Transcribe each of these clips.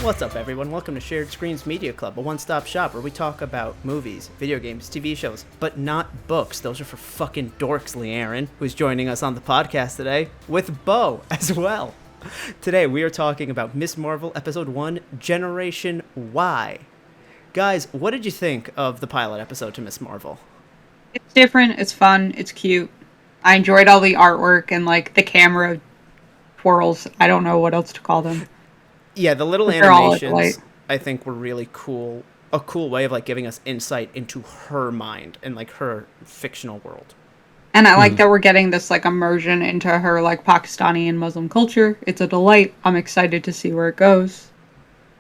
What's up, everyone? Welcome to Shared Screens Media Club, a one-stop shop where we talk about movies, video games, TV shows, but not books. Those are for fucking dorks, Erin, who's joining us on the podcast today, with Bo as well. Today, we are talking about Ms. Marvel Episode 1, Generation Y. Guys, what did you think of the pilot episode to Ms. Marvel? It's different, it's fun, it's cute. I enjoyed all the artwork and, like, the camera twirls. I don't know what else to call them. Yeah, the little animations, I think, were really cool. A cool way of, like, giving us insight into her mind and, like, her fictional world. And I like that we're getting this, like, immersion into her, like, Pakistani and Muslim culture. It's a delight. I'm excited to see where it goes.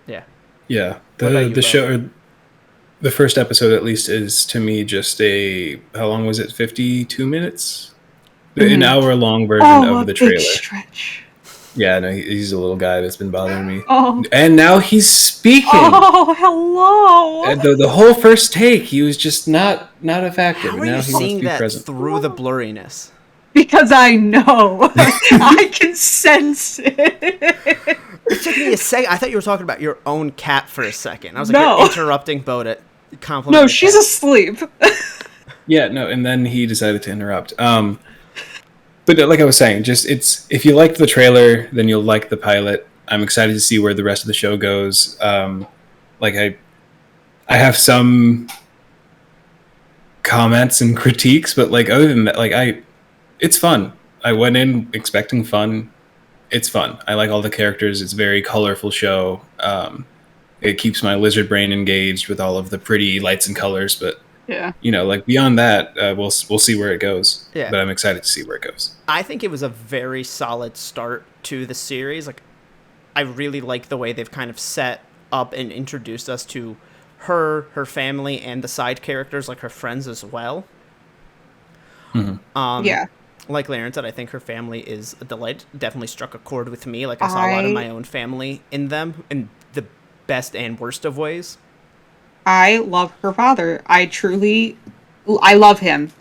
Yeah. Yeah. The show, the first episode, at least, is, to me, just how long was it? 52 minutes? Mm-hmm. An hour-long version of the trailer. Big stretch. Yeah, no, he's a little guy that's been bothering me. Oh. And now he's speaking. Oh, hello. And the whole first take, he was just not effective. How are you seeing that through the blurriness? Because I know. I can sense it. It took me a second. I thought you were talking about your own cat for a second. I was like, you're interrupting Bo to compliment. No, she's asleep. Yeah, no, and then he decided to interrupt. But like I was saying, just if you liked the trailer, then you'll like the pilot. I'm excited to see where the rest of the show goes. Like I have some comments and critiques, but like other than that, like it's fun. I went in expecting fun. It's fun. I like all the characters. It's a very colorful show. It keeps my lizard brain engaged with all of the pretty lights and colors, but yeah, you know, like beyond that, we'll see where it goes. Yeah. But I'm excited to see where it goes. I think it was a very solid start to the series. Like, I really like the way they've kind of set up and introduced us to her family, and the side characters, like her friends as well. Mm-hmm. Yeah. Like Laren said, I think her family is a delight. Definitely struck a chord with me. Like, I saw a lot of my own family in them, in the best and worst of ways. I love her father. I love him.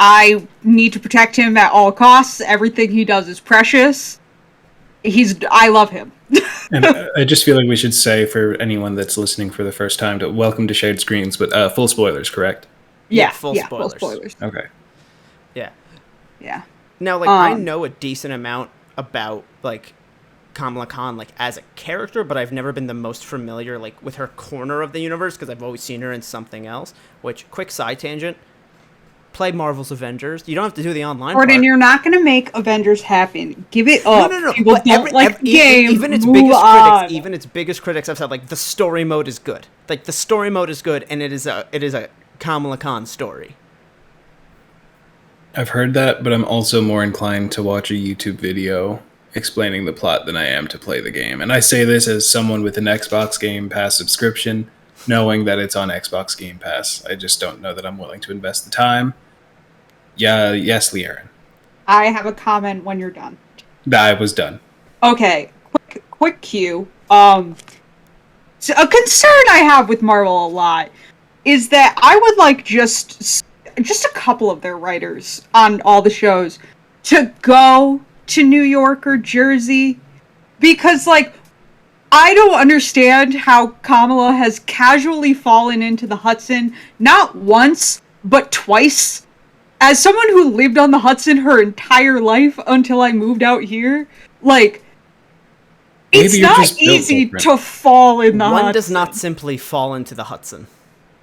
I need to protect him at all costs. Everything he does is precious. I love him. And I just feel like we should say, for anyone that's listening for the first time, to welcome to Shared Screens, but full spoilers, correct? Yeah, full spoilers. Okay. Yeah. Now, like, I know a decent amount about, like, Kamala Khan, like, as a character, but I've never been the most familiar, like, with her corner of the universe, because I've always seen her in something else. Which, quick side tangent, play Marvel's Avengers. You don't have to do the online part. Gordon, you're not going to make Avengers happen. Give it up. No. People don't like the game. Even its biggest critics have said, like, the story mode is good. Like, the story mode is good, and it is a Kamala Khan story. I've heard that, but I'm also more inclined to watch a YouTube video explaining the plot than I am to play the game. And I say this as someone with an Xbox Game Pass subscription, knowing that it's on Xbox Game Pass. I just don't know that I'm willing to invest the time. Yeah, yes, Erin. I have a comment when you're done. I was done. Okay, quick cue. So a concern I have with Marvel a lot is that I would like just a couple of their writers on all the shows to go to New York or Jersey, because, like, I don't understand how Kamala has casually fallen into the Hudson, not once, but twice. As someone who lived on the Hudson her entire life until I moved out here, like, it's not easy to fall in the Hudson. One does not simply fall into the Hudson.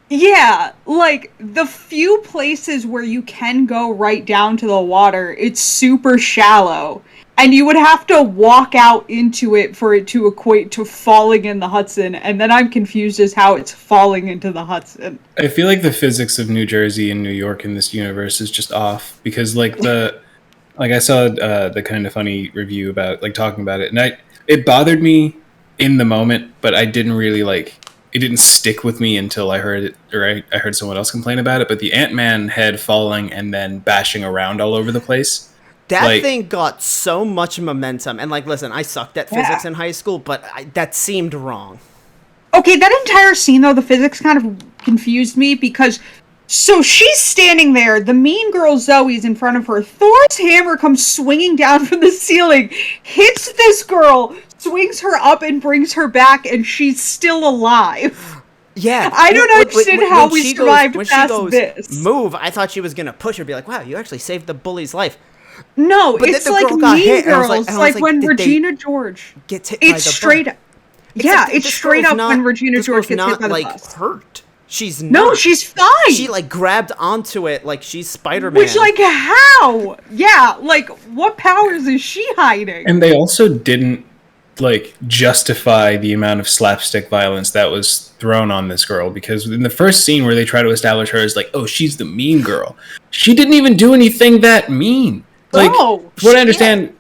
Yeah, like, the few places where you can go right down to the water, it's super shallow. And you would have to walk out into it for it to equate to falling in the Hudson, and then I'm confused as how it's falling into the Hudson. I feel like the physics of New Jersey and New York in this universe is just off, because, like, I saw the kind of funny review about, like, talking about it, and it bothered me in the moment, but I didn't really, like, it didn't stick with me until I heard it, or I heard someone else complain about it. But the Ant-Man head falling and then bashing around all over the place. That thing got so much momentum. And, like, listen, I sucked at physics in high school, but that seemed wrong. Okay, that entire scene, though, the physics kind of confused me, because so she's standing there, the mean girl Zoe's in front of her, Thor's hammer comes swinging down from the ceiling, hits this girl swings her up and brings her back, and she's still alive. Yeah, I don't understand how we survived when past she goes, this. Move! I thought she was gonna push her, be like, "Wow, you actually saved the bully's life." No, But it's then the like girl got Mean hit, and I was Girls, like- like when did they Regina George gets hit by It's the straight bus. up. Yeah, it's this straight girl's up not- when Regina this George girl's gets hit not by the like bus. hurt. She's not. No, she's fine. She like grabbed onto it like she's Spider-Man. Which, like, how? Yeah, like, what powers is she hiding? And they also didn't like justify the amount of slapstick violence that was thrown on this girl, because in the first scene where they try to establish her as like, oh, she's the mean girl, she didn't even do anything that mean. Like, No. what I understand,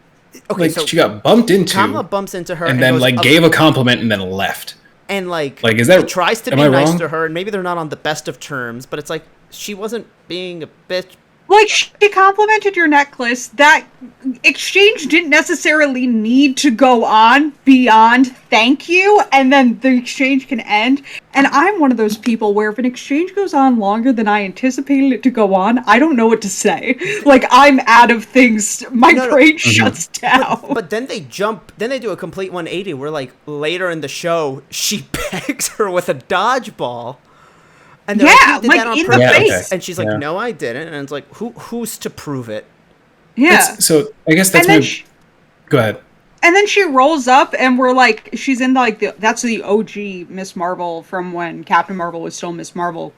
Okay, like so she got bumped into, Kamala bumps into her and then goes like up- gave a compliment and then left. and like is that? he tries to am be I nice wrong? to her, and maybe they're not on the best of terms, but it's like she wasn't being a bitch. Like, she complimented your necklace. That exchange didn't necessarily need to go on beyond thank you, and then the exchange can end. And I'm one of those people where if an exchange goes on longer than I anticipated it to go on, I don't know what to say. Like, I'm out of things. My brain shuts down. But then they do a complete 180 where like later in the show she pegs her with a dodgeball. And they're Yeah, "You did like, that on in the purpose." face. And she's like, Yeah. "No, I didn't." And it's like, who's to prove it? Yeah. So I guess that's And then my. Go ahead. And then she rolls up, and we're like, she's in like that's the OG Miss Marvel from when Captain Marvel was still Miss Marvel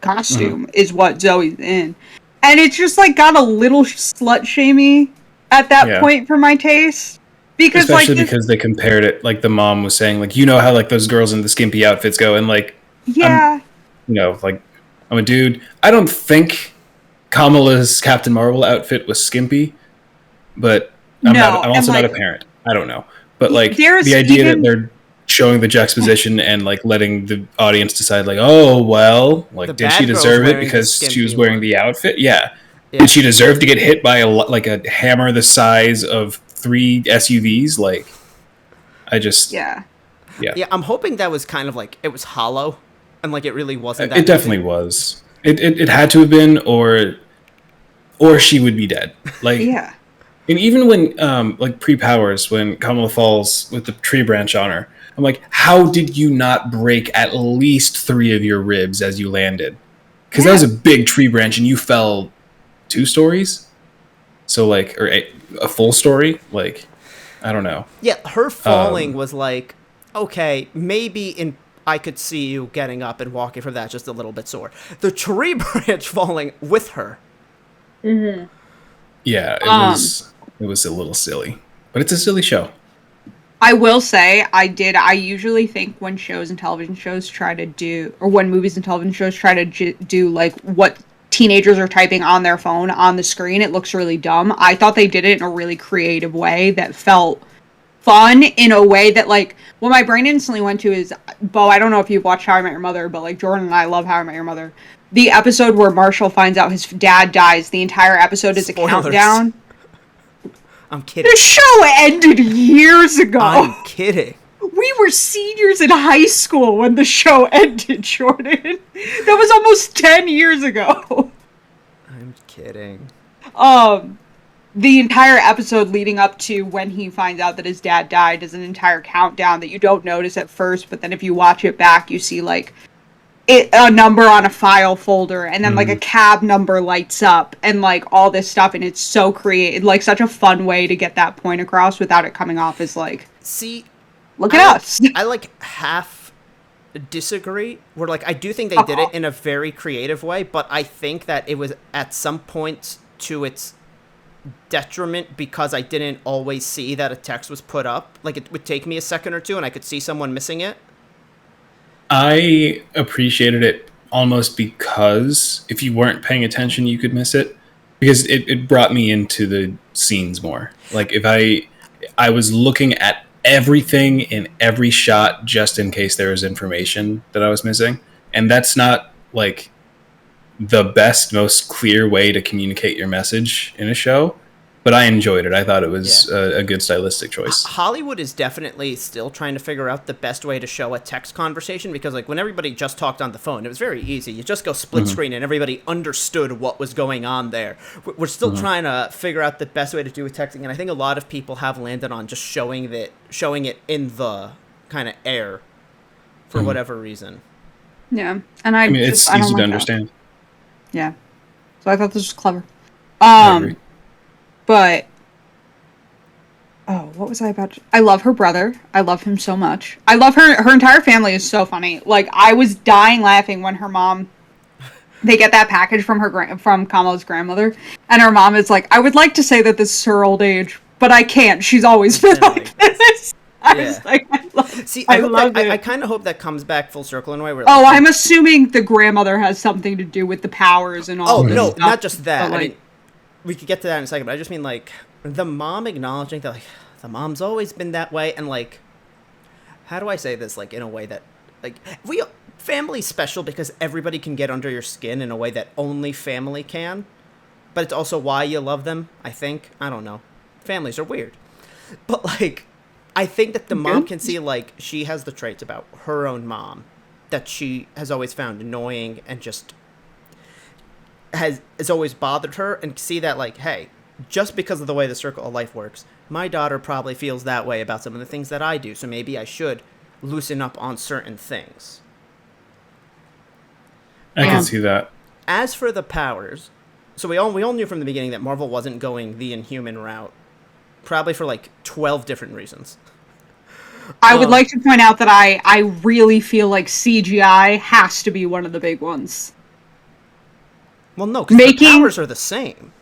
costume is what Zoe's in, and it's just like got a little slut shamey at that point for my taste, because Especially like because they compared it, like the mom was saying, like, you know how like those girls in the skimpy outfits go, and like, yeah. like I'm a dude. I don't think Kamala's Captain Marvel outfit was skimpy, but I'm also not a parent. I don't know. But like the idea that they're showing the juxtaposition and like letting the audience decide like, oh, well, like did she deserve it because she was wearing the outfit? Yeah. Did she deserve to get hit by a hammer the size of 3 SUVs? Like, I just yeah. I'm hoping that was kind of like it was hollow, and like it really wasn't. That it definitely was. It had to have been, or she would be dead. Like yeah. And even when like pre-powers, when Kamala falls with the tree branch on her, I'm like, how did you not break at least 3 of your ribs as you landed? Because that was a big tree branch, and you fell 2 stories. So like, or a full story. Like, I don't know. Yeah, her falling was like, okay, maybe I could see you getting up and walking from that just a little bit sore. The tree branch falling with her. Mm-hmm. Yeah, it was a little silly, but it's a silly show. I will say, I usually think when shows and television shows try to do, or when movies and television shows try to do like what teenagers are typing on their phone on the screen, it looks really dumb. I thought they did it in a really creative way that felt fun, in a way that like what my brain instantly went to is, Bo, I don't know if you've watched How I Met Your Mother, but like Jordan and I love How I Met Your Mother. The episode where Marshall finds out his dad dies, the entire episode is Spoilers. a countdown. I'm kidding. The show ended years ago. I'm kidding. We were seniors in high school when the show ended, Jordan. That was almost 10 years ago. I'm kidding. The entire episode leading up to when he finds out that his dad died is an entire countdown that you don't notice at first, but then if you watch it back, you see like a number on a file folder, and then like a cab number lights up, and like all this stuff, and it's so creative, like such a fun way to get that point across without it coming off as like, see, look at us. I like half disagree. Where like I do think they did it in a very creative way, but I think that it was at some points to its detriment because I didn't always see that a text was put up. Like it would take me a second or two, and I could see someone missing it. I appreciated it almost because if you weren't paying attention, you could miss it, because it brought me into the scenes more. Like if I was looking at everything in every shot just in case there was information that I was missing. And that's not like the best, most clear way to communicate your message in a show. but I enjoyed it. I thought it was a good stylistic choice. Hollywood is definitely still trying to figure out the best way to show a text conversation, because like when everybody just talked on the phone, it was very easy. You just go split screen and everybody understood what was going on there. We're still trying to figure out the best way to do with texting, and I think a lot of people have landed on just showing it in the kind of air for whatever reason. Yeah, and I mean, it's easy to understand. Yeah, so I thought this was clever. I agree. But what was I about to... I love her brother. I love him so much. I love her entire family is so funny. Like, I was dying laughing when her mom, they get that package from from Kamala's grandmother, and her mom is like, I would like to say that this is her old age, but I can't. She's always been like this. I was like, I kind of hope that comes back full circle in a way where... I'm assuming the grandmother has something to do with the powers and all. Oh, no, not just that. I mean, we could get to that in a second, but I just mean, like, the mom acknowledging that, like, the mom's always been that way, and, like, how do I say this, like, in a way that, like, family's special because everybody can get under your skin in a way that only family can, but it's also why you love them, I think. I don't know. Families are weird. But, like, I think that the mom can see, like, she has the traits about her own mom that she has always found annoying and just has always bothered her, and see that, like, hey, just because of the way the circle of life works, my daughter probably feels that way about some of the things that I do, so maybe I should loosen up on certain things. I can see that. As for the powers, so we all knew from the beginning that Marvel wasn't going the Inhuman route, probably for like 12 different reasons. I would like to point out that I really feel like CGI has to be one of the big ones. Well, no, because the powers are the same.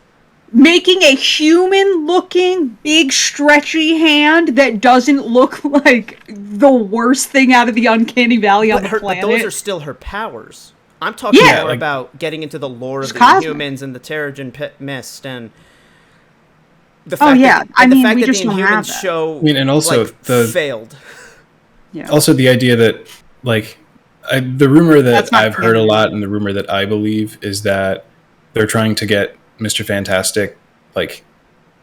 Making a human-looking, big, stretchy hand that doesn't look like the worst thing out of the Uncanny Valley on the planet. But those are still her powers. I'm talking more about getting into the lore of the Inhumans and the Terrigen Mist and the fact that the Inhumans show and also failed. Yeah. Also, the idea that, like, the rumor that I've heard a lot, and the rumor that I believe, is that they're trying to get Mr. Fantastic, like,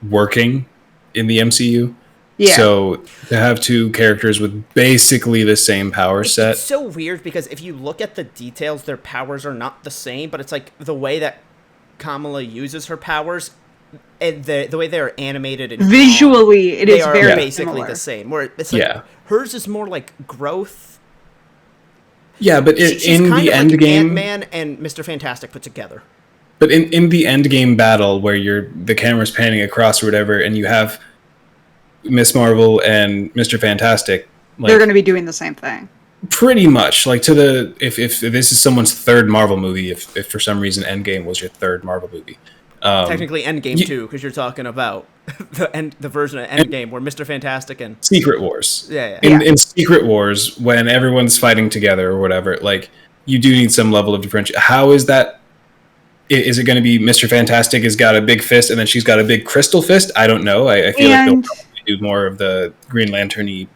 working in the MCU. Yeah. So to have two characters with basically the same power set. It's so weird because if you look at the details, their powers are not the same, but it's like the way that Kamala uses her powers and the way they're animated and visually, it is very basically similar. The same. Where it's like hers is more like growth. Yeah, but in the end game, Ant-Man and Mr. Fantastic put together. But in the end game battle where the camera's panning across or whatever, and you have Miss Marvel and Mr. Fantastic, like, they're going to be doing the same thing. Pretty much, like, to the if this is someone's third Marvel movie, if for some reason Endgame was your third Marvel movie. Technically Endgame 2, because you're talking about the version of Endgame where Mr. Fantastic and Secret Wars. Yeah. In Secret Wars, when everyone's fighting together or whatever, like, you do need some level of differentiation. How is that? Is it going to be Mr. Fantastic has got a big fist and then she's got a big crystal fist? I don't know. I feel like they'll probably do more of the Green Lantern-y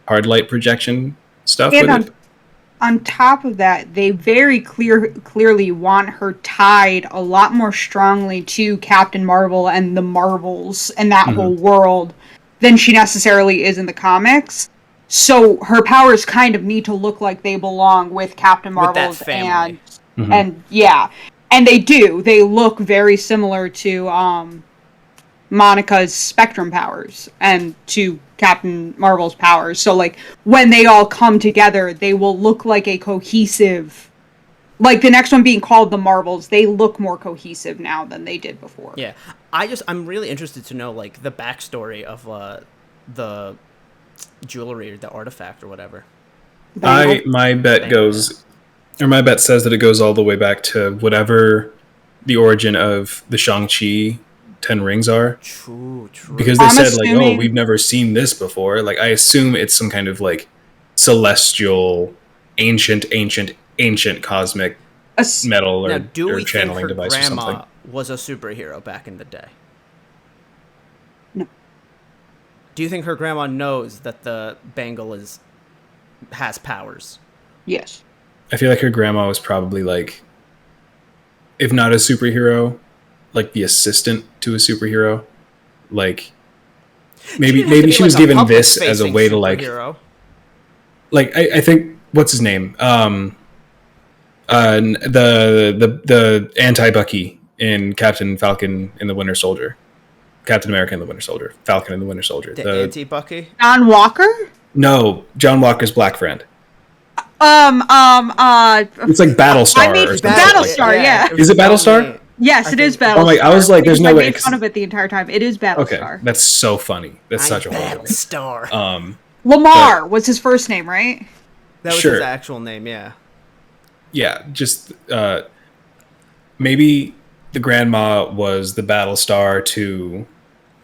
hard light projection stuff with it. On top of that, they very clearly want her tied a lot more strongly to Captain Marvel and the Marvels and that whole world than she necessarily is in the comics. So her powers kind of need to look like they belong with Captain Marvel's and and they do. They look very similar to Monica's Spectrum powers and to Captain Marvel's powers. So, like, when they all come together, they will look like a cohesive... Like, the next one being called the Marvels, they look more cohesive now than they did before. Yeah. I'm really interested to know, like, the backstory of the jewelry or the artifact or whatever. My bet says that it goes all the way back to whatever the origin of the Shang-Chi 10 rings are. True. Because they said, like, oh, we've never seen this before. Like, I assume it's some kind of, like, celestial, ancient cosmic metal or channeling device or something. Do we think her grandma was a superhero back in the day? No. Do you think her grandma knows that the bangle has powers? Yes. I feel like her grandma was probably, like, if not a superhero, like the assistant to a superhero. like She maybe didn't have to be she like was a given this as a public-facing way to superhero. I think what's his name the anti-Bucky in Captain Falcon in the Winter Soldier, Captain America and the Winter Soldier, Falcon and the Winter Soldier. The anti-Bucky? John Walker? No, John Walker's black friend. It's like Battlestar. I mean, or something. Battlestar, yeah. Is it Battlestar? Yes, it is Battlestar. Oh my! I was like, "There's no way." I made fun of it the entire time. It is Battlestar. Okay, that's so funny. That's such a horrible Battlestar. Lamar was his first name, right? That was his actual name, yeah. Yeah, just maybe the grandma was the Battlestar to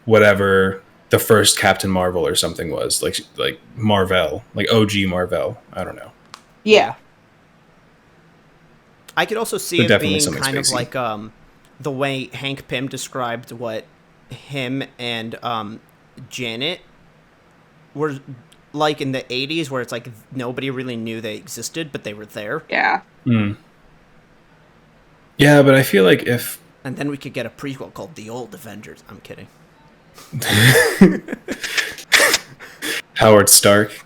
whatever the first Captain Marvel or something was, like Marvel, like OG Marvel. I don't know. Yeah. I could also see it being kind of like the way Hank Pym described what him and Janet were like in the 80s, where it's like nobody really knew they existed, but they were there. Yeah. Mm. Yeah, but I feel like if... And then we could get a prequel called The Old Avengers. I'm kidding. Howard Stark.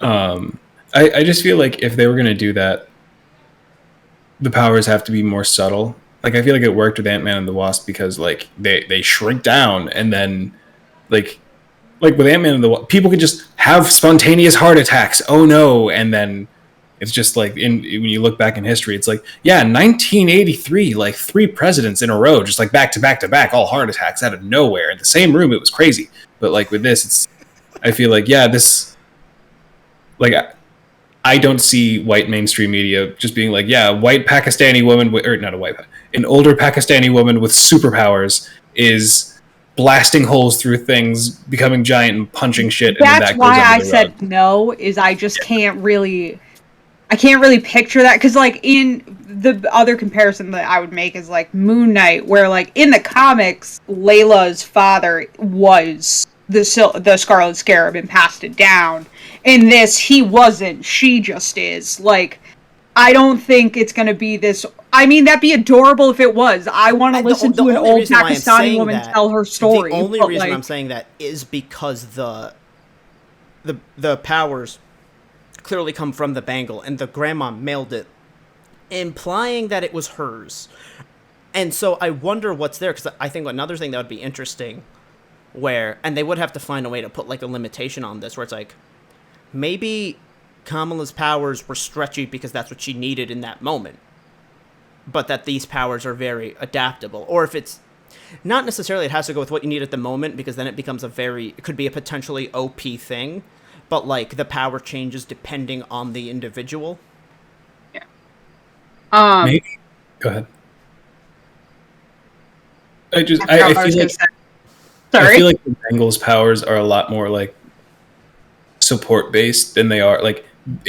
I just feel like if they were going to do that, the powers have to be more subtle. Like, I feel like it worked with Ant-Man and the Wasp because, like, they shrink down, and then, like with Ant-Man and the Wasp, people could just have spontaneous heart attacks. Oh no! And then it's just like when you look back in history, it's like, yeah, 1983, like 3 presidents in a row, just like back to back to back, all heart attacks out of nowhere in the same room. It was crazy. But like with this, it's, I feel like, yeah, this, like, I don't see white mainstream media just being like, yeah, white Pakistani woman, or not a white, an older Pakistani woman with superpowers is blasting holes through things, becoming giant and punching shit. That's and why I said no, is I just can't really picture that. Because, like, in the other comparison that I would make is, like, Moon Knight, where, like, in the comics, Layla's father was the Scarlet Scarab and passed it down. In this, he wasn't. She just is. Like, I don't think it's going to be this... I mean, that'd be adorable if it was. I want to listen to an old Pakistani woman tell her story. The only reason I'm saying that is because the powers clearly come from the bangle, and the grandma mailed it, implying that it was hers. And so I wonder what's there, because I think another thing that would be interesting, and they would have to find a way to put, like, a limitation on this, where it's like, maybe Kamala's powers were stretchy because that's what she needed in that moment, but that these powers are very adaptable. Or if it's not necessarily, it has to go with what you need at the moment, because then it becomes it could be a potentially OP thing, but, like, the power changes depending on the individual. Yeah. Maybe. Go ahead. I feel like... Sorry? I feel like the Bangle's powers are a lot more, like, support based than they are, like,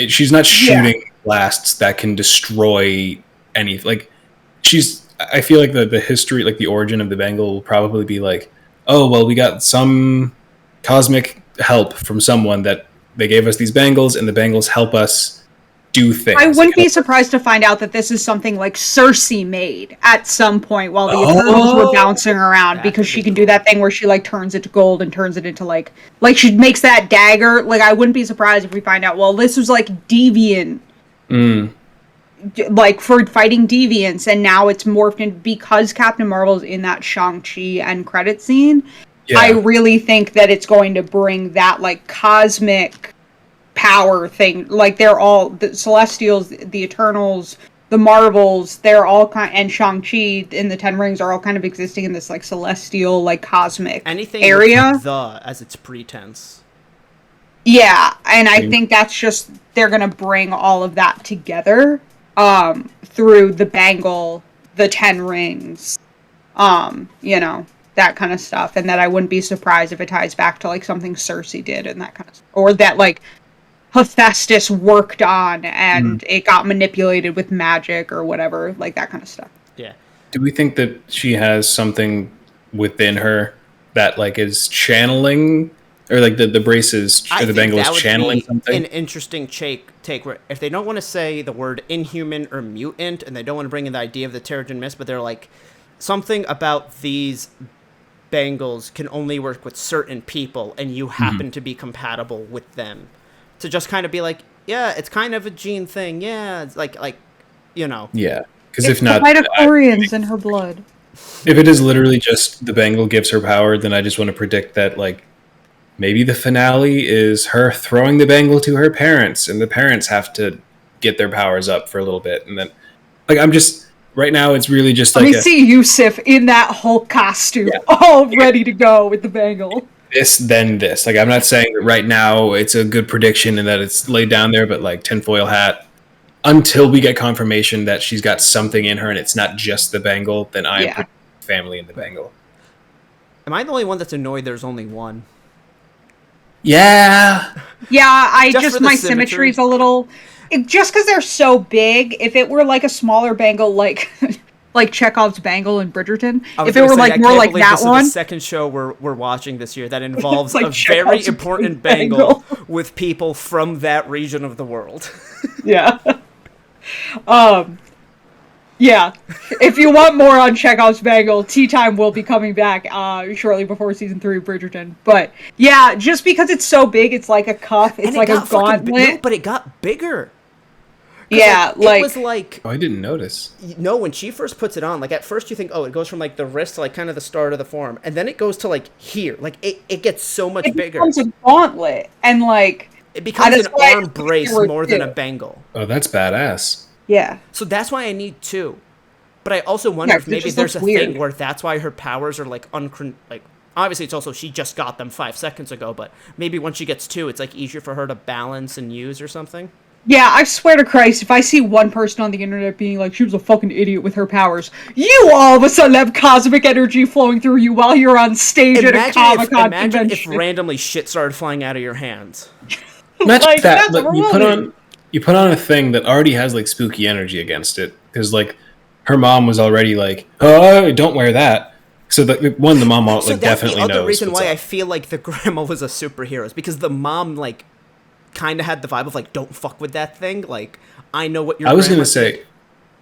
she's not shooting blasts that can destroy anything. Like, I feel like the history, like the origin of the Bangle will probably be like, oh well, we got some cosmic help from someone that they gave us these bangles, and the bangles help us do things. I wouldn't be surprised to find out that this is something like Cersei made at some point while the Eternals were bouncing around, because she can do that thing where she, like, turns it to gold and turns it into, like she makes that dagger. Like, I wouldn't be surprised if we find out, well, this was, like, deviant, like, for fighting deviants, and now it's morphed in because Captain Marvel's in that Shang-Chi end credit scene. Yeah. I really think that it's going to bring that, like, cosmic power thing. Like, they're all the Celestials, the Eternals, the Marvels, they're all and Shang-Chi in the Ten Rings are all kind of existing in this, like, celestial, like, cosmic area with as its pretense. Yeah, and I think that's just, they're gonna bring all of that together through the Bangle, the Ten Rings, you know, that kind of stuff. And that I wouldn't be surprised if it ties back to, like, something Cersei did and that kind of stuff. Or that, like, Hephaestus worked on and it got manipulated with magic or whatever, like that kind of stuff. Yeah. Do we think that she has something within her that, like, is channeling, or like the braces or the bangle is channeling something? An interesting take where if they don't want to say the word inhuman or mutant, and they don't want to bring in the idea of the Terrigen Mist, but they're like something about these bangles can only work with certain people, and you happen to be compatible with them. To just kind of be like, yeah, it's kind of a gene thing. Yeah, it's like you know. Yeah, because It's if not, the midichlorians in her blood. if it is literally just the bangle gives her power, then I just want to predict that, like, maybe the finale is her throwing the bangle to her parents, and the parents have to get their powers up for a little bit, and then, like, I'm just right now, it's really just Let like me see Yusuf in that Hulk costume, all ready to go with the bangle. this, then this. Like, I'm not saying that right now it's a good prediction and that it's laid down there, but like tinfoil hat. Until we get confirmation that she's got something in her and it's not just the bangle, then I am family in the bangle. Am I the only one that's annoyed there's only one? Yeah. Yeah, Just for the my symmetry. symmetry's a little... just because they're so big, if it were like a smaller bangle, like like Chekhov's bangle in Bridgerton, if it were like more like that one... This is the second show we're watching this year that involves like a very Chekhov's important bangle. bangle with people from that region of the world. Yeah. Yeah. If you want more on Chekhov's bangle, Tea Time will be coming back shortly before season 3 of Bridgerton. But yeah, just because it's so big, it's like a cuff, it's like a gauntlet. No, but it got bigger. Yeah, it was like... Oh, I didn't notice. No, when she first puts it on, like, at first you think, oh, it goes from, like, the wrist to, like, kind of the start of the forearm. And then it goes to, like, here. Like, it gets so much bigger. It becomes a gauntlet. And, like... It becomes an arm brace more than a bangle. Oh, that's badass. Yeah. So that's why I need two. But I also wonder if maybe there's a thing where that's why her powers are, like, obviously it's also she just got them 5 seconds ago, but maybe once she gets two, it's, like, easier for her to balance and use or something. Yeah, I swear to Christ, if I see one person on the internet being like, she was a fucking idiot with her powers, you all of a sudden have cosmic energy flowing through you while you're on stage at a Comic-Con Imagine convention. if randomly shit started flying out of your hands. Imagine Like, that, that's but you put on a thing that already has, like, spooky energy against it. Because, like, her mom was already like, oh, don't wear that. So, the mom definitely knows. So that's the other reason why I feel like the grandma was a superhero, is because the mom, like, kind of had the vibe of, like, don't fuck with that thing. Like, I know what you're... I was going to say,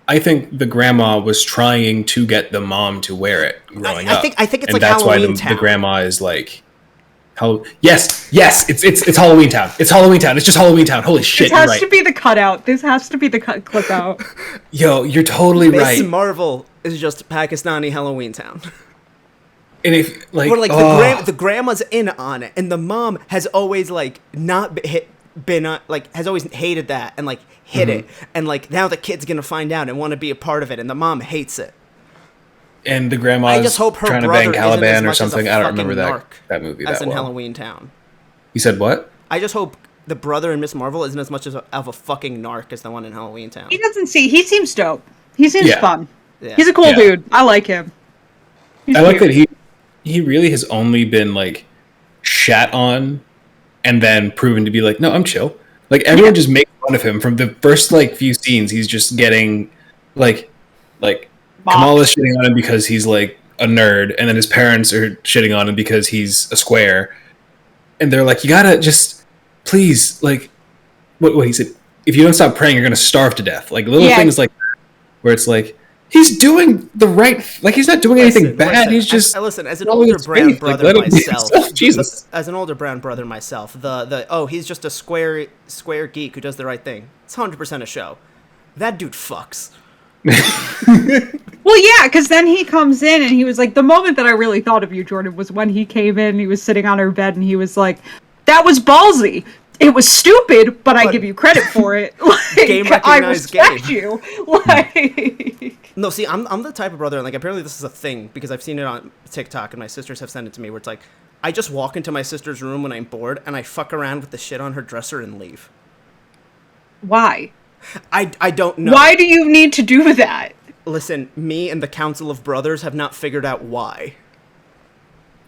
I think the grandma was trying to get the mom to wear it growing up. I think it's and like that's why Halloweentown. the grandma is like... Yes, it's Halloweentown. It's Halloweentown. It's just Halloweentown. Holy shit, This has to be the cutout. This has to be the clip out. Yo, you're totally right. Miss Marvel is just Pakistani Halloweentown. And if, like... Or, like, the grandma's in on it, and the mom has always, like, has always hated that, and, like, hid it. And, like, now the kid's gonna find out and want to be a part of it, and the mom hates it. And the grandma's I just hope her trying to brother bang isn't as Caliban or much as a something. I don't remember fucking that movie as that in well. Halloweentown. You said what? I just hope the brother in Miss Marvel isn't as much of a fucking narc as the one in Halloweentown. He seems dope. He seems fun. Yeah. He's a cool dude. I like him. He's I like cute. that he really has only been, like, shat on and then proven to be like, no, I'm chill. Like, everyone just makes fun of him from the first, like, few scenes. He's just getting, like Kamala's shitting on him because he's, like, a nerd, and then his parents are shitting on him because he's a square. And they're like, you gotta just, please, like, what he said, if you don't stop praying, you're gonna starve to death. Like, little things like that, where it's like, he's doing the right, like, he's not doing anything bad. He's just... Listen, as an older brown brother myself, Jesus. As an older brown brother myself, he's just a square geek who does the right thing. It's 100% a show. That dude fucks. Well, yeah, because then he comes in and he was like, the moment that I really thought of you, Jordan, was when he came in, he was sitting on her bed and he was like, that was ballsy. It was stupid, but I give you credit for it. Like, game I recognized respect game. you. Like, No, see, I'm the type of brother, and, like, apparently this is a thing, because I've seen it on TikTok, and my sisters have sent it to me, where it's like, I just walk into my sister's room when I'm bored, and I fuck around with the shit on her dresser and leave. why? I don't know. Why do you need to do that? Listen, me and the Council of Brothers have not figured out why.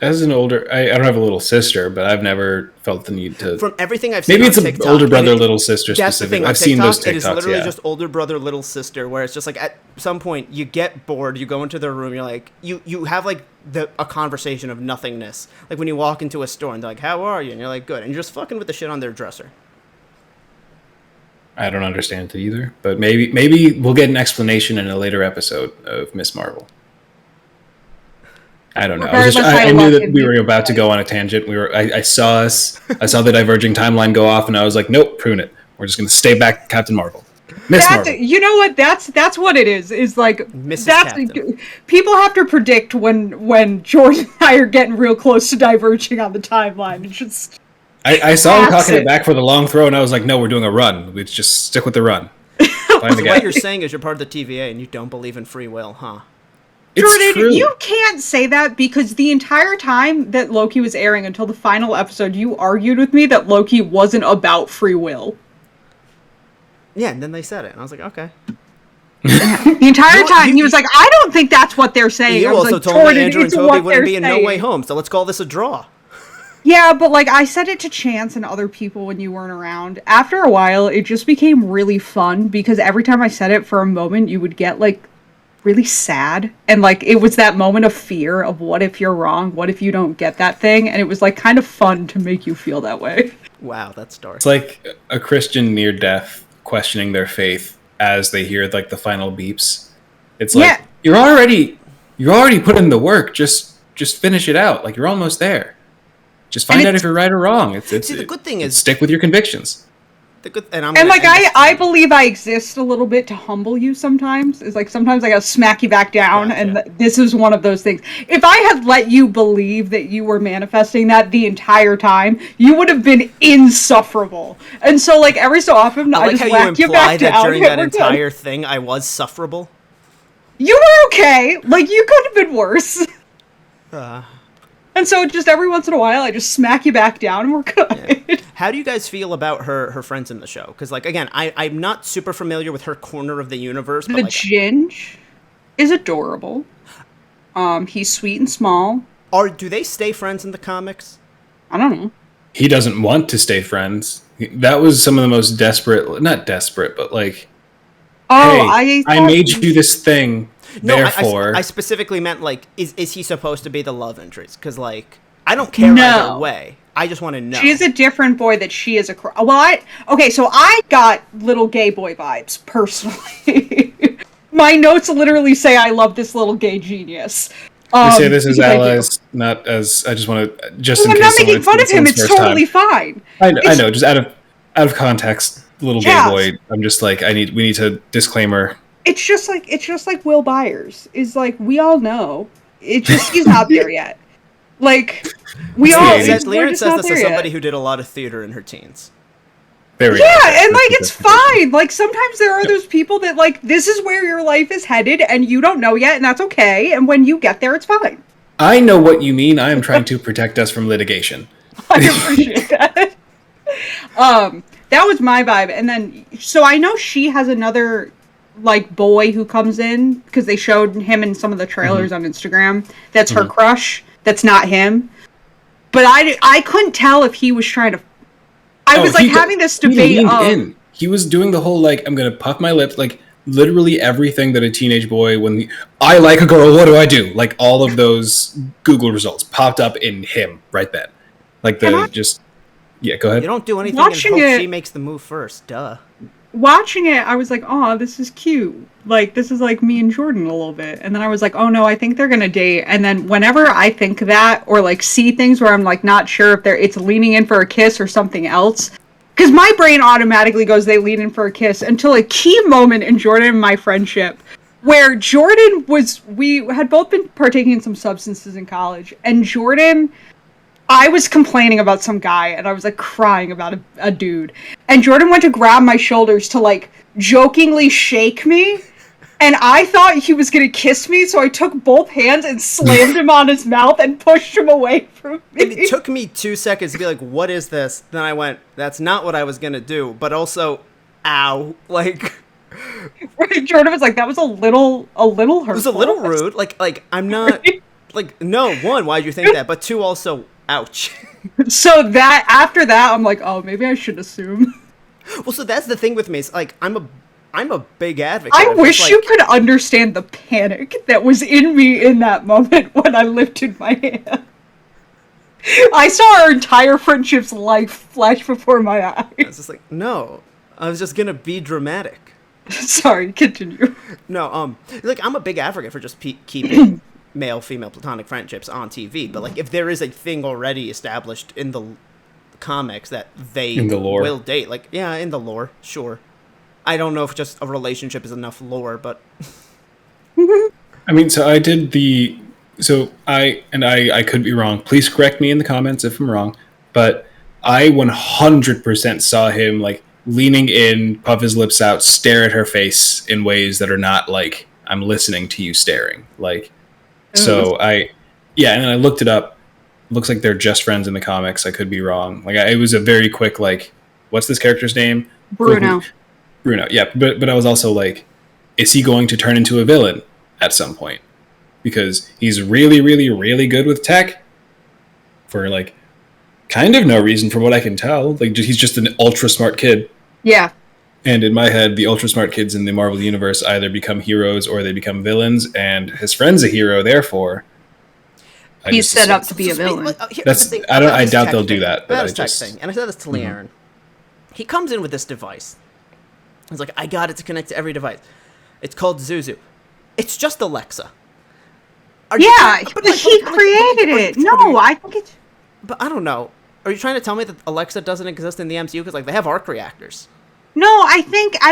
As an older... I don't have a little sister, but I've never felt the need to... From everything I've seen Maybe it's on an TikTok, older brother, little sister that's the specific. thing, on I've seen those TikTok, it is TikToks, literally yeah. just older brother, little sister, where it's just like at some point you get bored, you go into their room, you're like, you have like a conversation of nothingness. Like when you walk into a store and they're like, how are you? And you're like, good. And you're just fucking with the shit on their dresser. I don't understand it either, but maybe we'll get an explanation in a later episode of Miss Marvel. I don't know. Regardless, I knew love that him. we were about to go on a tangent. I saw the diverging timeline go off, and I was like, nope, prune it. We're just going to stay back Captain Marvel. Miss Marvel. You know what? That's what it is. Is like Mrs. that's Captain. people have to predict when George and I are getting real close to diverging on the timeline. It's just I saw him cocking it back for the long throw, and I was like, no, we're doing a run. Let's just stick with the run. Find the So gap. what you're saying is you're part of the TVA and you don't believe in free will, huh? It's Jordan, true. you can't say that because the entire time that Loki was airing until the final episode, you argued with me that Loki wasn't about free will. Yeah, and then they said it, and I was like, okay. The entire time, he was like, I don't think that's what they're saying. You I was also like, told me Jordan, Andrew and it's Toby what wouldn't they're be in No saying. Way Home, so let's call this a draw. Yeah, but like I said it to Chance and other people when you weren't around. After a while, it just became really fun because every time I said it for a moment, you would get like really sad. And like it was that moment of fear of what if you're wrong? What if you don't get that thing? And it was like kind of fun to make you feel that way. Wow, that's dark. It's like a Christian near death questioning their faith as they hear like the final beeps. It's like you're already put in the work. Just finish it out. Like you're almost there. Just find out if you're right or wrong. See, the good thing is stick with your convictions. the good, and I believe I exist a little bit to humble you sometimes. It's like sometimes I gotta smack you back down, Gotcha. and this is one of those things. If I had let you believe that you were manifesting that the entire time, you would have been insufferable. And so, like every so often, I like just how you whack you implied back that down. during and that we're good. entire thing I was sufferable. You were okay. Like you could have been worse. And so, just every once in a while, I just smack you back down, and we're good. Yeah. How do you guys feel about her friends in the show? Because, like, again, I'm not super familiar with her corner of the universe. But The like, Ginge is adorable. He's sweet and small. do they stay friends in the comics? I don't know. He doesn't want to stay friends. That was some of the most desperate, not desperate, but like, Oh, hey, I made you this thing. No, Therefore, I specifically meant, like, is he supposed to be the love interest? Because, like, I don't care either way. I just want to know. She is a different boy that she is a... Okay, so I got little gay boy vibes, personally. My notes literally say I love this little gay genius. we say this as allies, not as... I just want to... Just in I'm case not making fun of him, someone's it's first totally time. fine. I know, just out of context, little gay boy, I'm just like, we need to disclaimer... It's just like Will Byers is like we all know. It's just he's not there yet. Like we all. Leanne says not this there as somebody yet. who did a lot of theater in her teens. Yeah, and like it's fine. Like sometimes there are those people that like this is where your life is headed and you don't know yet, and that's okay. And when you get there, it's fine. I know what you mean. I am trying to protect us from litigation. I appreciate that. That was my vibe, and then so I know she has another. Like boy who comes in because they showed him in some of the trailers on Instagram. That's her crush. That's not him. But I couldn't tell if he was trying to. I was like having this debate. He was doing the whole like I'm gonna puff my lips, like literally everything that a teenage boy I like a girl. What do I do? Like all of those Google results popped up in him right then. Like go ahead. You don't do anything and hope she makes the move first. Duh. Watching it, I was like, oh, this is cute. Like, this is like me and Jordan a little bit. And then I was like, oh no, I think they're gonna date. And then whenever I think that, or like see things where I'm like not sure if it's leaning in for a kiss or something else, because my brain automatically goes, they lean in for a kiss, until a key moment in Jordan and my friendship, where we had both been partaking in some substances in college, and Jordan... I was complaining about some guy, and I was, like, crying about a dude. And Jordan went to grab my shoulders to, like, jokingly shake me. And I thought he was gonna kiss me, so I took both hands and slammed him on his mouth and pushed him away from me. And it took me 2 seconds to be like, what is this? Then I went, that's not what I was gonna do. But also, ow. Like... Right, Jordan was like, that was a little hurtful. It was a little rude. Like I'm not... Like, no, one, why'd you think that? But two, also... Ouch. So that after that, I'm like, oh, maybe I should assume. Well, so that's the thing with me. It's like I'm a big advocate. I wish you could understand the panic that was in me in that moment when I lifted my hand. I saw our entire friendship's life flash before my eyes. I was just like, no, I was just gonna be dramatic. Sorry, continue. No, like I'm a big advocate for just keeping male-female platonic friendships on TV, but like if there is a thing already established in the comics that they In the lore. will date, like in the lore, sure. I don't know if just a relationship is enough lore, but I mean, so I did the. So I could be wrong. Please correct me in the comments if I'm wrong. But I 100% saw him like leaning in, puff his lips out, stare at her face in ways that are not like I'm listening to you staring. Like, so and then I looked it up. Looks like they're just friends in the comics. I could be wrong. Like, it was a very quick like, what's this character's name? Bruno. Bruno. Yeah, but I was also like, is he going to turn into a villain at some point? Because he's really, really, really good with tech for like kind of no reason from what I can tell. Like, he's just an ultra smart kid. Yeah. And in my head, the ultra smart kids in the Marvel universe either become heroes or they become villains, and his friend's a hero, therefore he's set up to be a villain. I doubt they'll do that. But thing, and I said this to Aaron. He comes in with this device. He's like, I got it to connect to every device. It's called Zuzu. It's just Alexa. He created it. No, I think it's... But I don't know. Are you trying to tell me that Alexa doesn't exist in the MCU? Because like they have arc reactors. No, I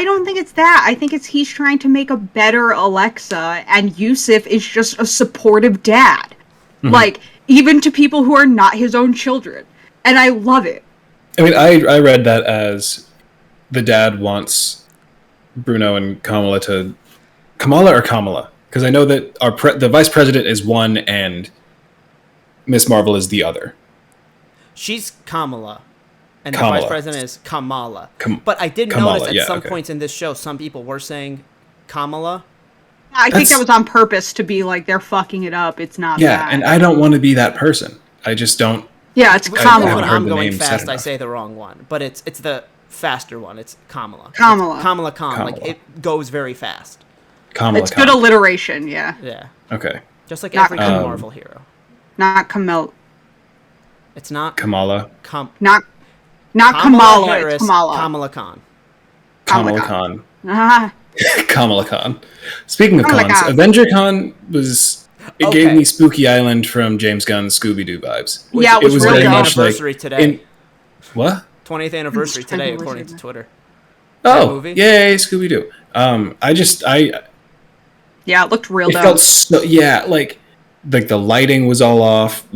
don't think it's that. I think it's he's trying to make a better Alexa, and Yusuf is just a supportive dad. Like, even to people who are not his own children. And I love it. I mean, I read that as the dad wants Bruno and Kamala to... Kamala or Kamala? Because I know that the vice president is one and Miss Marvel is the other. She's Kamala. And Kamala. The vice president is Kamala. But I did notice at some points in this show, some people were saying Kamala. I think that was on purpose to be like, they're fucking it up. It's not that. And I don't want to be that person. I just don't... Yeah, it's Kamala. When I'm going fast, I say the wrong one. But it's the faster one. It's Kamala. Kamala Khan. Like, it goes very fast. Kamala it's good alliteration, yeah. Yeah. Okay. Just like every good Marvel hero. Not Kamala. It's not... Kamala. Not Kamala, Harris, it's Kamala. Kamala Khan. Kamala Khan. Ah. Kamala Khan. Speaking of cons, Avenger Con was... It gave me Spooky Island from James Gunn's Scooby-Doo vibes. Yeah, it was really good. Anniversary today. What? 20th anniversary today, according to Twitter. Oh, yay, Scooby-Doo. Yeah, it looked real dope. It felt so... Yeah, like the lighting was all off.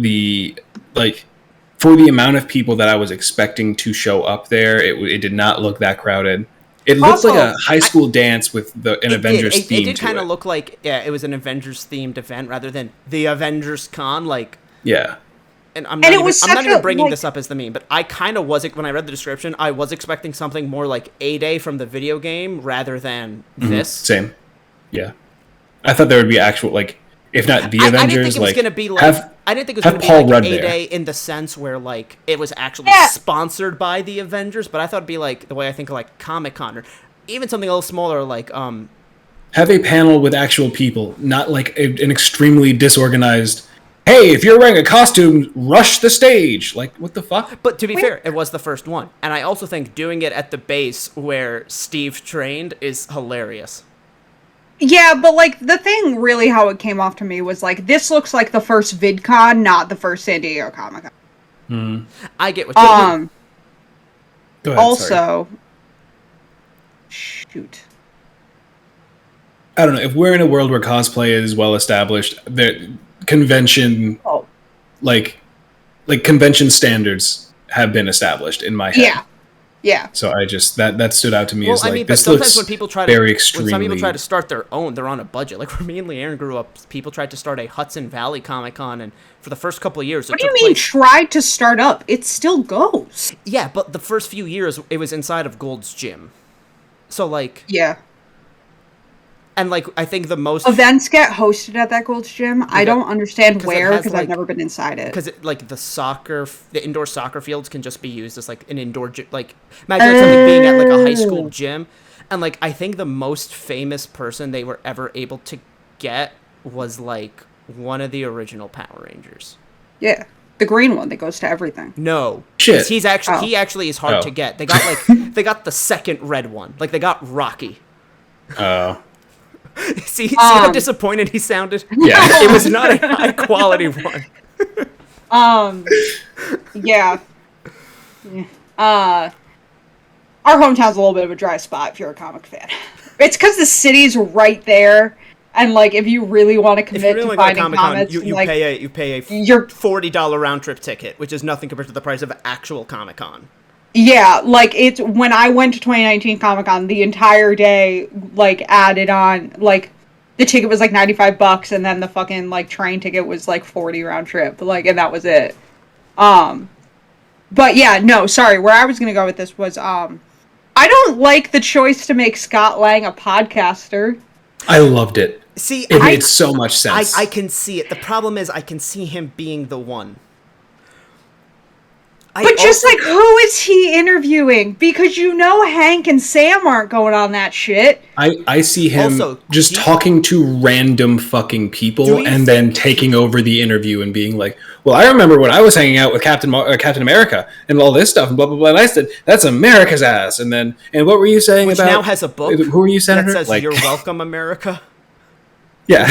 For the amount of people that I was expecting to show up there, it did not look that crowded. It looked like a high school dance with an Avengers theme. It did kind of look like it was an Avengers themed event rather than the Avengers Con. Like, yeah. And I'm not even bringing this up as the meme, but I kind of was, when I read the description, I was expecting something more like A-Day from the video game rather than this. Same. Yeah. I thought there would be actual, like, if not the Avengers, I didn't think it was going to be like... I didn't think it was going to be like A-Day in the sense where, like, it was actually sponsored by the Avengers, but I thought it'd be like the way I think of, like, Comic-Con or even something a little smaller, like... Have a panel with actual people, not like an extremely disorganized... Hey, if you're wearing a costume, rush the stage. Like, what the fuck? But to be fair, it was the first one. And I also think doing it at the base where Steve trained is hilarious. Yeah, but, like, the thing really how it came off to me was, like, this looks like the first VidCon, not the first San Diego Comic-Con. I get what you mean. Go ahead, also... Shoot. I don't know. If we're in a world where cosplay is well established, the convention... Like convention standards have been established in my head. Yeah. So I just that stood out to me as like this sometimes looks when people try very extremely. When some people try to start their own, they're on a budget. Like when me and Aaron grew up, people tried to start a Hudson Valley Comic-Con, and for the first couple of years, what do you mean tried to start up? It still goes. Yeah, but the first few years, it was inside of Gold's Gym. So like and like I think the most events get hosted at that Gold's Gym. I don't understand where because I've never been inside it. Because like the indoor soccer fields can just be used as like an indoor gym. Like imagine something being at like a high school gym, and like I think the most famous person they were ever able to get was like one of the original Power Rangers. Yeah, the green one that goes to everything. No, shit. He actually is hard to get. They got they got the second red one. Like they got Rocky. Oh. See how disappointed he sounded? Yeah. It was not a high quality one. Yeah. Our hometown's a little bit of a dry spot if you're a comic fan. It's because the city's right there, and like if you really want to commit to finding comics, you like, pay a $40 round trip ticket, which is nothing compared to the price of actual Comic Con. Yeah, like it's when I went to 2019 Comic Con, the entire day like added on like the ticket was like $95, and then the fucking like train ticket was like 40 round trip, like, and that was it. But yeah, no, sorry. Where I was gonna go with this was I don't like the choice to make Scott Lang a podcaster. I loved it. See, it made so much sense. I can see it. The problem is I can see him being the one. But just like, who is he interviewing? Because you know Hank and Sam aren't going on that shit. I see him also, just talking to random fucking people and then taking over the interview and being like, well, I remember when I was hanging out with Captain America and all this stuff and blah, blah, blah. And I said, that's America's ass. And what were you saying Which about... now has a book who were you, Senator? That says, You're Welcome, America. Yeah.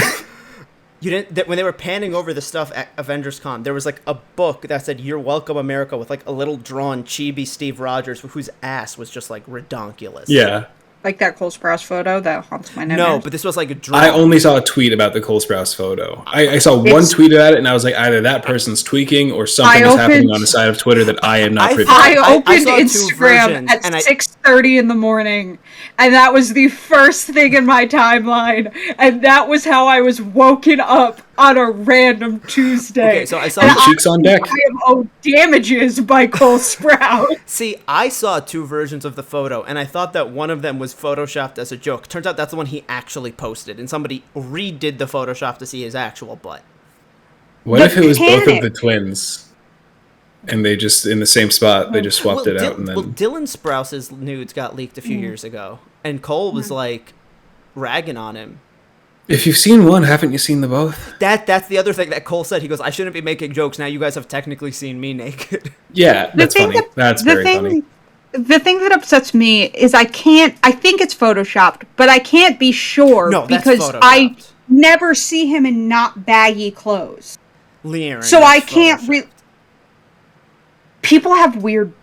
You didn't when they were panning over the stuff at Avengers Con, there was like a book that said "You're Welcome, America" with like a little drawn chibi Steve Rogers whose ass was just like redonkulous. Yeah. Like that Cole Sprouse photo that haunts my nightmares. No, but this was like a drawn. I only saw a tweet about the Cole Sprouse photo. I saw one tweet about it, and I was like, either that person's tweaking or something is happening on the side of Twitter that I am not privy to. I opened Instagram at 6:30 in the morning, and that was the first thing in my timeline, and that was how I was woken up on a random Tuesday. Okay, so I saw Cheeks on deck. I am owed damages by Cole Sprouse. See, I saw two versions of the photo, and I thought that one of them was photoshopped as a joke. Turns out that's the one he actually posted, and somebody redid the Photoshop to see his actual butt. What if it was both of the twins? And they just, in the same spot, they just swapped it out and then... Well, Dylan Sprouse's nudes got leaked a few years ago, and Cole was, like, ragging on him. If you've seen one, haven't you seen the both? That's the other thing that Cole said. He goes, I shouldn't be making jokes. Now you guys have technically seen me naked. Yeah, that's funny. That's very funny. The thing that upsets me is I think it's photoshopped, but I can't be sure because I never see him in not baggy clothes. So I can't people have weird...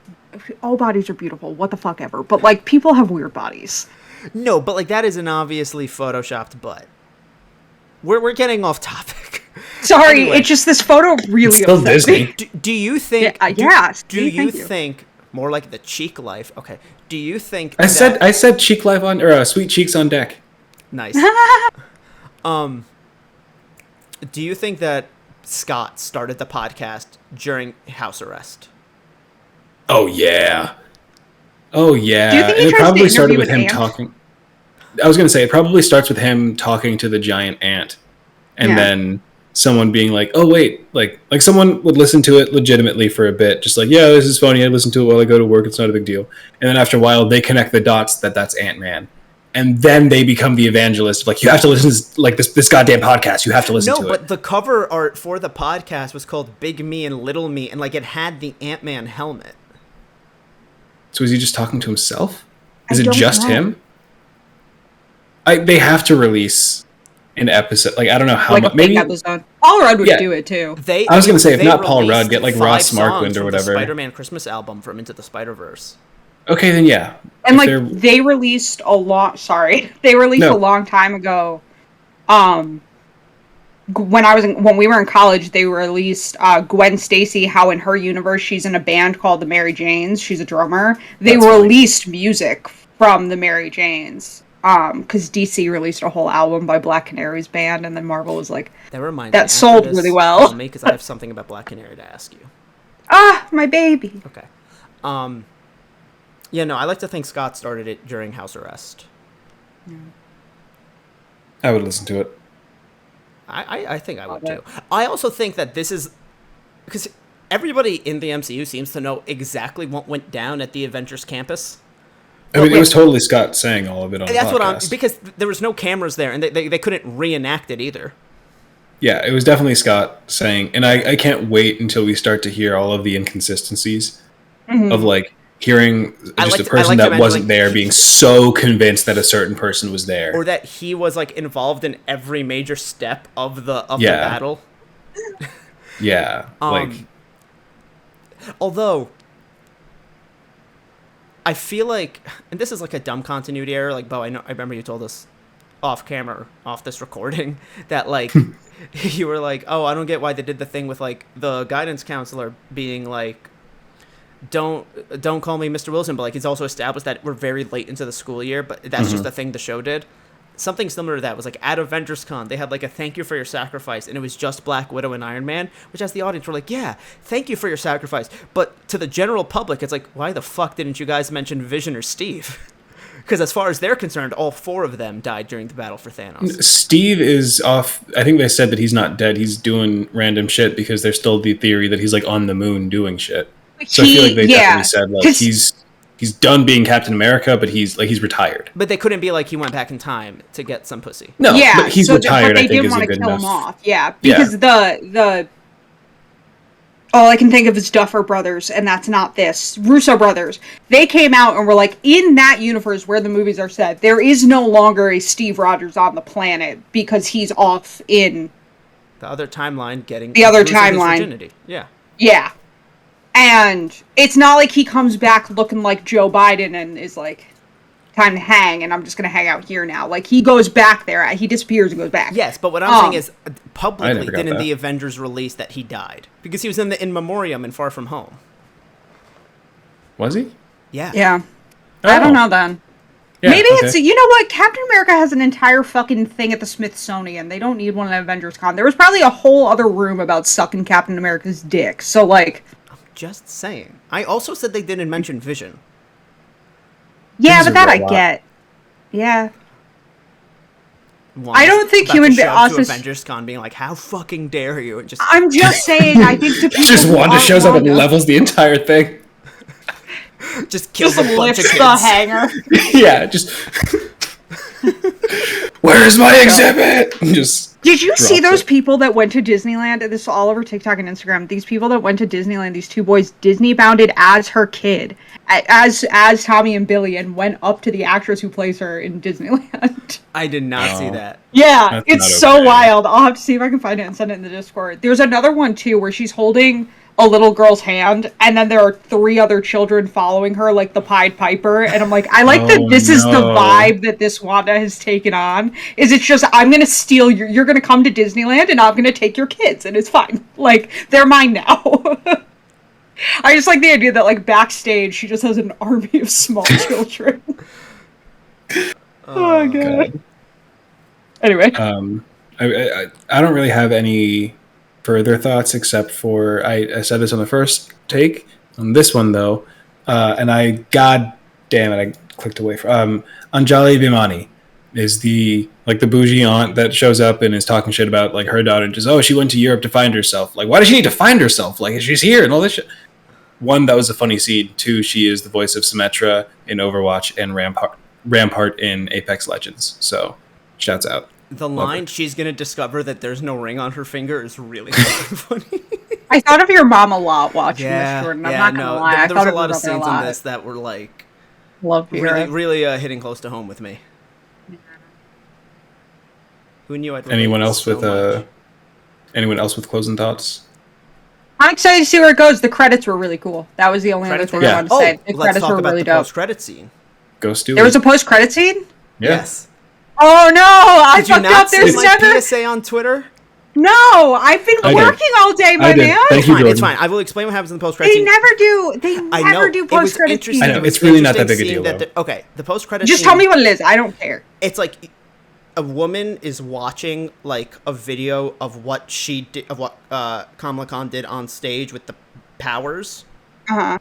All bodies are beautiful, what the fuck ever. But, like, people have weird bodies. No, but, like, that is an obviously photoshopped butt. We're getting off topic. Sorry, anyway, it's just this photo really upsets me. Do you think... Do you think... More like the cheek life. Okay. Do you think... I said cheek life on... Or sweet cheeks on deck. Nice. Do you think that Scott started the podcast during house arrest? Oh, yeah. Oh, yeah. Do you think it probably started with him talking... I was going to say, it probably starts with him talking to the giant ant. And then someone being like, oh, wait. Like someone would listen to it legitimately for a bit. Just like, yeah, this is funny. I listen to it while I go to work. It's not a big deal. And then after a while, they connect the dots that's Ant-Man. And then they become the evangelist. Like, you have to listen to this goddamn podcast. You have to listen to it. No, but the cover art for the podcast was called Big Me and Little Me. And, like, it had the Ant-Man helmet. So is he just talking to himself? Is it just him? They have to release an episode. Like, I don't know how much. Maybe episode. Paul Rudd would do it too. I was going to say, if not Paul Rudd, get like Ross Marquand or whatever. The Spider-Man Christmas album from Into the Spider-Verse. Okay, then yeah. And they released a long. Sorry, they released a long time ago. When we were in college, they released Gwen Stacy. How in her universe she's in a band called the Mary Janes. She's a drummer. They released music from the Mary Janes. Because DC released a whole album by Black Canary's band, and then Marvel was like, that sold really well. Because I have something about Black Canary to ask you. Ah, my baby. Okay. Yeah, no, I like to think Scott started it during house arrest. I would listen to it. I think I would too. I also think that this is because everybody in the MCU seems to know exactly what went down at the Avengers campus. I mean, it was totally Scott saying all of it on the podcast. Because there was no cameras there, and they couldn't reenact it either. Yeah, it was definitely Scott saying, and I can't wait until we start to hear all of the inconsistencies of, like, hearing just a person that wasn't there being so convinced that a certain person was there, or that he was like involved in every major step of the battle. Yeah, although I feel like, and this is like a dumb continuity error, like, Bo, I remember you told us off camera, off this recording, that like you were like, oh, I don't get why they did the thing with like the guidance counselor being like, don't call me Mr. Wilson, but like it's also established that we're very late into the school year, but that's just a thing the show did. Something similar to that was like at Avengers Con, they had like a thank you for your sacrifice, and it was just Black Widow and Iron Man, which as the audience were like, yeah, thank you for your sacrifice. But to the general public, it's like, why the fuck didn't you guys mention Vision or Steve? Because as far as they're concerned, all 4 of them died during the battle for Thanos. Steve is off. I think they said that he's not dead. He's doing random shit because there's still the theory that he's like on the moon doing shit. So I feel like they definitely said like he's done being Captain America, but he's retired. But they couldn't be like he went back in time to get some pussy. No, but he's retired. But they didn't want to kill him off. Yeah, because the all I can think of is Duffer Brothers, and that's not this. Russo Brothers. They came out and were like, in that universe where the movies are set, there is no longer a Steve Rogers on the planet because he's off in the other timeline, getting the other timeline. Virginity. Yeah. Yeah. And it's not like he comes back looking like Joe Biden and is like, time to hang, and I'm just going to hang out here now. Like, he goes back there. He disappears and goes back. Yes, but what I'm saying is, publicly didn't the Avengers release that he died? Because he was in the In Memoriam in Far From Home. Was he? Yeah. Yeah. Oh. I don't know then. Yeah, maybe it's, you know what? Captain America has an entire fucking thing at the Smithsonian. They don't need one at Avengers Con. There was probably a whole other room about sucking Captain America's dick. So, like... Just saying. I also said they didn't mention Vision. Yeah, but that I get. Yeah. I don't think human beings. Avengers Con being like, how fucking dare you? And just I'm just saying, I think the people just Wanda shows up and levels the entire thing. Just kills a bunch of kids. The hanger. Yeah, just... Where's my exhibit? Just... Did you see those people that went to Disneyland? This is all over TikTok and Instagram. These people that went to Disneyland, these 2 boys, Disney bounded as her kid, as Tommy and Billy, and went up to the actress who plays her in Disneyland. I did not see that. Yeah, it's so wild. I'll have to see if I can find it and send it in the Discord. There's another one, too, where she's holding a little girl's hand, and then there are 3 other children following her, like the Pied Piper, and I'm like, I like that this is the vibe that this Wanda has taken on, is it's just, I'm gonna steal you're gonna come to Disneyland, and I'm gonna take your kids, and it's fine. Like, they're mine now. I just like the idea that, like, backstage, she just has an army of small children. Oh, God. Anyway. I don't really have any further thoughts except for I said this on the first take. On this one though, and god damn it, I clicked away from Anjali Bhimani is the bougie aunt that shows up and is talking shit about like her daughter and just she went to Europe to find herself. Like, why does she need to find herself? Like, she's here and all this shit. 1, that was a funny scene. 2, she is the voice of Symmetra in Overwatch and Rampart in Apex Legends. So shouts out. The line, she's going to discover that there's no ring on her finger, is really funny. I thought of your mom a lot watching this, Jordan. I'm not going to lie. There was a lot of scenes in this that were, like, really hitting close to home with me. Yeah. Who knew I'd Anyone else with closing thoughts? I'm excited to see where it goes. The credits were really cool. That was the only other thing I wanted to say. The credits were really dope. Post-credit scene. Go Stewie. There was a post-credit scene? Yes. Oh no! I fucked up. There's never PSA on Twitter. No, I've been working all day, my man. It's fine. I will explain what happens in the post-credit scene. They never do post-credit scenes. I know, it's really not that big a deal. The post-credit Just tell me what it is. I don't care. It's like a woman is watching like a video of what she did, of what Kamala Khan did on stage with the powers. Like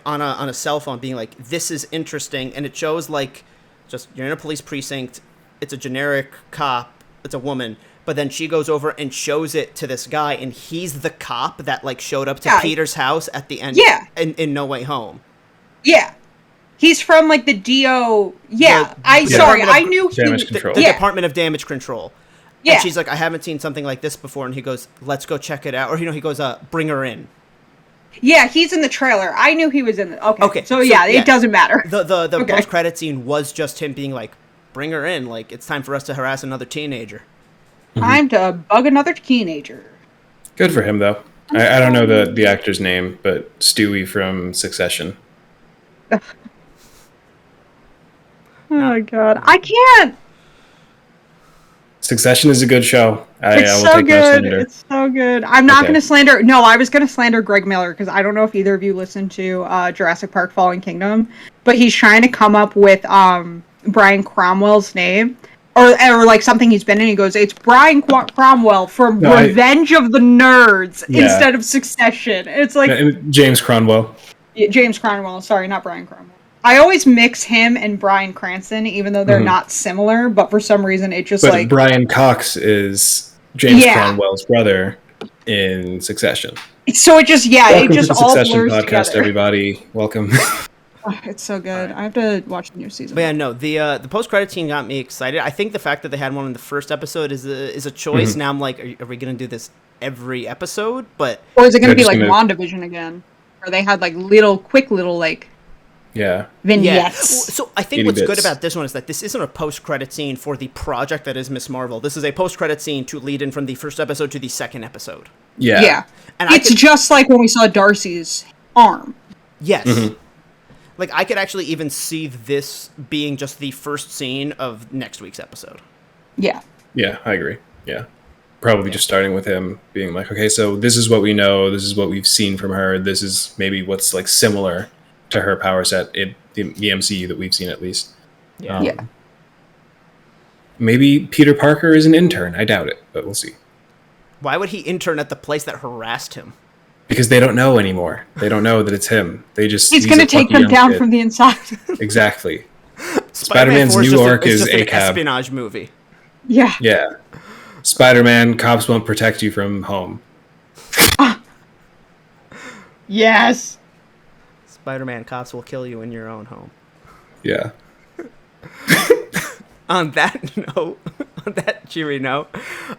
on a cell phone, being like, "This is interesting," and it shows like. Just, you're in a police precinct, it's a generic cop, it's a woman, but then she goes over and shows it to this guy, and he's the cop that, like, showed up to Peter's house at the end in No Way Home. Yeah. He's from, like, the DO... Yeah, I knew he... The Department of Damage Control. Yeah. And she's like, I haven't seen something like this before, and he goes, let's go check it out. Or, he goes, bring her in. Yeah, he's in the trailer. I knew he was in the... Okay, So yeah, it doesn't matter. The Okay. post-credit scene was just him being like, bring her in, like, it's time for us to harass another teenager. Time to bug another teenager. Good for him, though. I don't know the actor's name, but Stewie from Succession. Oh my god. I can't! Succession is a good show. I It's will so take no good. slander. It's so good. I'm not Okay. going to slander... No, I was going to slander Greg Miller, because I don't know if either of you listened to Jurassic Park Fallen Kingdom, but he's trying to come up with Brian Cromwell's name. Or like something he's been in. He goes, it's Brian Cromwell from Revenge of the Nerds instead of Succession. It's like... James Cronwell. James Cronwell. Sorry, not Brian Cromwell. I always mix him and Bryan Cranston, even though they're not similar, but for some reason it just But Brian Cox is James Cronwell's brother in Succession. So it just, Welcome it just to the all Succession blurs podcast, together. everybody. Welcome. Oh, it's so good. I have to watch the new season. But yeah, no, the post-credit scene got me excited. I think the fact that they had one in the first episode is a choice. Now I'm like, are we going to do this every episode? But or is it going to be just like gonna- WandaVision again? Where they had like quick little like Yeah. vignettes. So I think what's good about this one is that this isn't a post-credit scene for the project that is Miss Marvel. This is a post-credit scene to lead in from the first episode to the second episode. Yeah. And it's just like when we saw Darcy's arm. Yes. Like, I could actually even see this being just the first scene of next week's episode. Yeah. Yeah, I agree. Yeah. Probably just starting with him being like, okay, so this is what we know. This is what we've seen from her. This is maybe what's like similar to her power set in the MCU that we've seen at least. Yeah. Maybe Peter Parker is an intern. I doubt it, but we'll see. Why would he intern at the place that harassed him? Because they don't know anymore. They don't know that it's him. They just He's going to a take plucky them young down kid. from the inside. Exactly. Spider-Man Spider-Man's 4 New York is is just an ACAB. espionage movie. Yeah. Yeah. Spider-Man, cops won't protect you from home. Yes. Spider-Man, cops will kill you in your own home. Yeah. On that note, on that cheery note,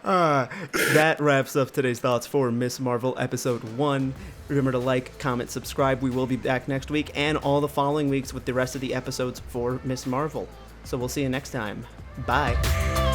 that wraps up today's thoughts for Miss Marvel Episode 1. Remember to like, comment, subscribe. We will be back next week and all the following weeks with the rest of the episodes for Miss Marvel. So we'll see you next time. Bye.